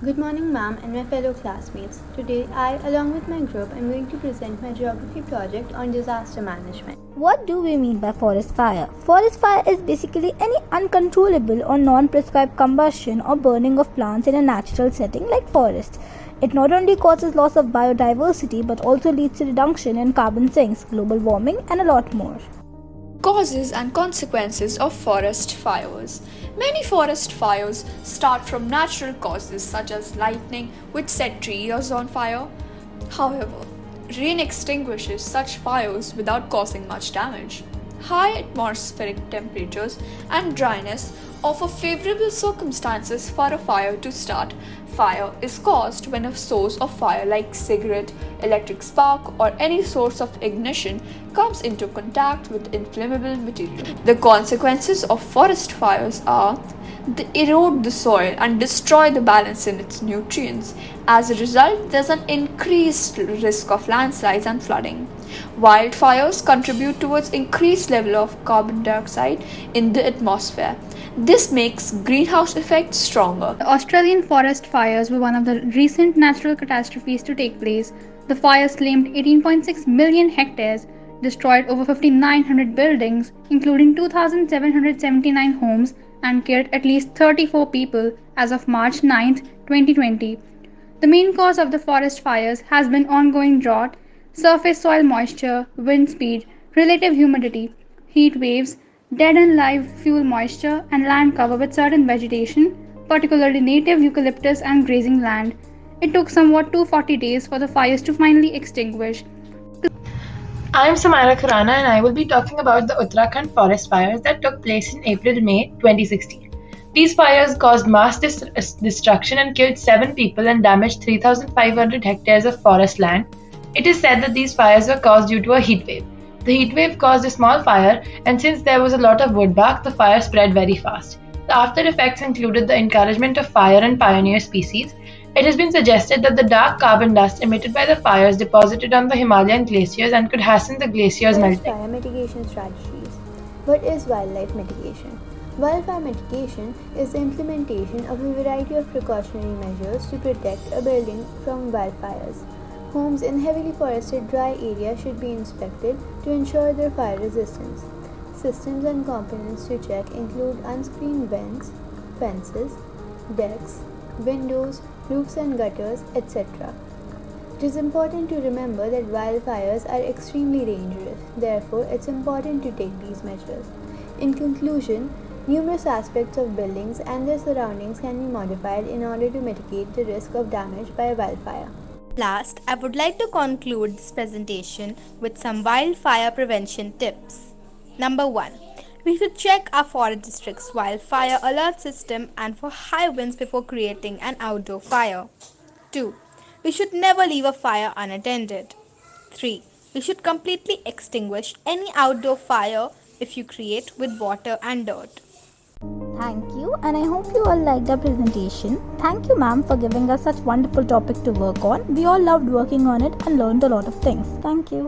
Good morning, ma'am, and my fellow classmates. Today, I, along with my group, am going to present my geography project on disaster management. What do we mean by forest fire? Forest fire is basically any uncontrollable or non-prescribed combustion or burning of plants in a natural setting like forest. It not only causes loss of biodiversity but also leads to reduction in carbon sinks, global warming, and a lot more. Causes and consequences of forest fires. Many forest fires start from natural causes such as lightning, which set trees on fire. However, rain extinguishes such fires without causing much damage. High atmospheric temperatures and dryness offer favorable circumstances for a fire to start. Fire is caused when a source of fire like cigarette, electric spark, or any source of ignition comes into contact with inflammable material. The consequences of forest fires are they erode the soil and destroy the balance in its nutrients. As a result, there's an increased risk of landslides and flooding. Wildfires contribute towards increased level of carbon dioxide in the atmosphere. This makes greenhouse effect stronger. The Australian forest fires were one of the recent natural catastrophes to take place. The fires claimed 18.6 million hectares, destroyed over 5,900 buildings, including 2,779 homes, and killed at least 34 people as of March 9, 2020. The main cause of the forest fires has been ongoing drought, surface soil moisture, wind speed, relative humidity, heat waves, dead and live fuel moisture, and land cover with certain vegetation, particularly native eucalyptus and grazing land. It took somewhat 240 days for the fires to finally extinguish. I'm Samara Khurana and I will be talking about the Uttarakhand forest fires that took place in April-May 2016. These fires caused mass destruction and killed 7 people and damaged 3,500 hectares of forest land. It is said that these fires were caused due to a heat wave. The heat wave caused a small fire, and since there was a lot of wood bark, the fire spread very fast. The after effects included the encouragement of fire and pioneer species. It has been suggested that the dark carbon dust emitted by the fires deposited on the Himalayan glaciers and could hasten the glaciers Forest melting. fire mitigation strategies. What is wildlife mitigation? Wildfire mitigation is the implementation of a variety of precautionary measures to protect a building from wildfires. Homes in heavily forested dry areas should be inspected to ensure their fire resistance. Systems and components to check include unscreened vents, fences, decks, windows, roofs and gutters, etc. It is important to remember that wildfires are extremely dangerous, therefore, it's important to take these measures. In conclusion, numerous aspects of buildings and their surroundings can be modified in order to mitigate the risk of damage by a wildfire. Last, I would like to conclude this presentation with some wildfire prevention tips. Number 1. We should check our forest district's wildfire alert system and for high winds before creating an outdoor fire. 2. We should never leave a fire unattended. 3. We should completely extinguish any outdoor fire if you create with water and dirt. Thank you, and I hope you all liked our presentation. Thank you, ma'am, for giving us such wonderful topic to work on. We all loved working on it and learned a lot of things. Thank you.